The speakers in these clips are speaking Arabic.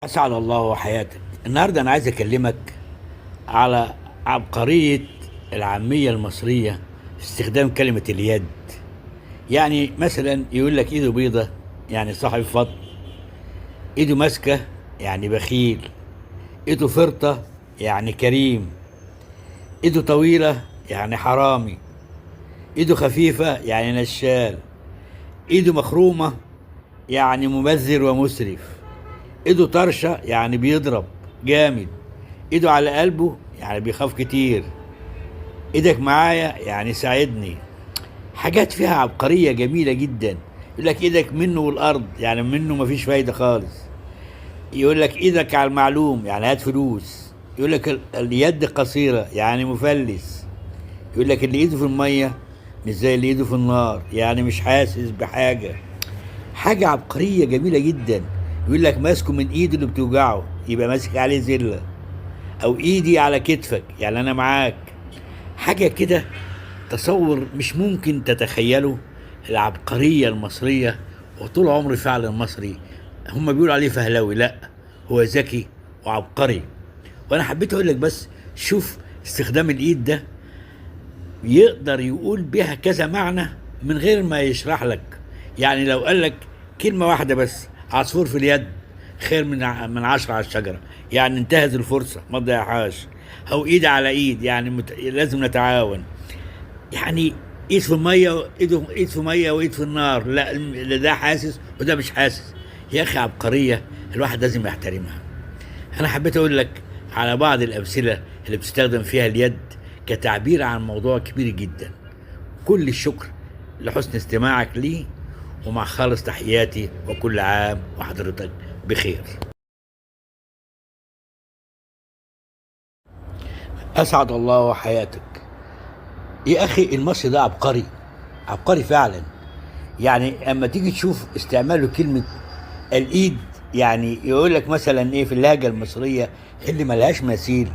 أسعد الله حياتك. النهاردة أنا عايز أكلمك على عبقرية العامية المصرية في استخدام كلمة اليد. يعني مثلا يقول لك إيده بيضة يعني صاحب فضل، إيده ماسكة يعني بخيل، إيده فرطة يعني كريم، إيده طويلة يعني حرامي، إيده خفيفة يعني نشال، إيده مخرومة يعني مبذر ومسرف، إيده طرشة يعني بيضرب جامد، ايده على قلبه يعني بيخاف كتير، ايدك معايا يعني ساعدني. حاجات فيها عبقرية جميلة جدا. يقول لك ايدك منه والارض يعني منه مفيش فايدة خالص. يقول لك ايدك على المعلوم يعني هات فلوس. يقول لك اليد قصيرة يعني مفلس. يقول لك اللي ايده في المية مش زي اللي ايده في النار يعني مش حاسس بحاجة. حاجة عبقرية جميلة جدا. يقول لك ماسكه من ايده اللي بتوجعه يبقى ماسك عليه زلة، او ايدي على كتفك يعني انا معاك. حاجة كده تصور مش ممكن تتخيله. العبقرية المصرية، وطول عمري فعلا مصري. هم بيقولوا عليه فهلوي، لا، هو ذكي وعبقري. وانا حبيت اقول لك بس شوف استخدام الايد ده يقدر يقول بيها كذا معنى من غير ما يشرح لك. يعني لو قال لك كلمة واحدة بس، عصفور في اليد خير من 10 على الشجرة، يعني انتهز الفرصة ما تضيعهاش. أو إيد على إيد يعني لازم نتعاون. يعني إيد في المية، إيد في مية وإيد في النار، لا ده حاسس وده مش حاسس. يا أخي عبقرية، الواحد لازم يحترمها. أنا حبيت أقول لك على بعض الأمثلة اللي بتستخدم فيها اليد كتعبير عن موضوع كبير جدا. كل الشكر لحسن استماعك لي، ومع خالص تحياتي، وكل عام وحضرتك بخير. أسعد الله حياتك. يا أخي المصري ده عبقري، عبقري فعلا. يعني أما تيجي تشوف استعماله كلمة الإيد، يعني يقول لك مثلا إيه في اللهجة المصرية اللي ملهاش مثيل: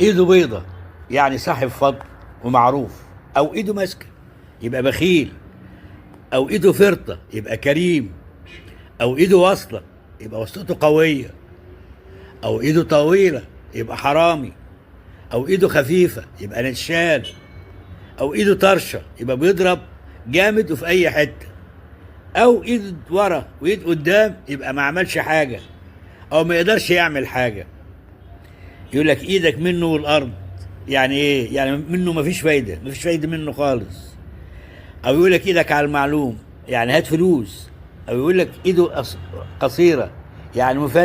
إيده بيضة يعني صاحب فضل ومعروف، أو إيده ماسكة يبقى بخيل، او ايده فرطه يبقى كريم، او ايده واصله يبقى وصلته قويه، او ايده طويله يبقى حرامي، او ايده خفيفه يبقى نشال، او ايده طرشه يبقى بيضرب جامد وفي اي حته، او ايد ورا وايد قدام يبقى ما عملش حاجه او ما يقدرش يعمل حاجه. يقول لك ايدك منه والارض يعني ايه؟ يعني منه ما فيش فايده، ما فيش فايده منه خالص. او يقول لك ايدك على المعلوم يعني هات فلوس. او يقول لك ايده قصيره يعني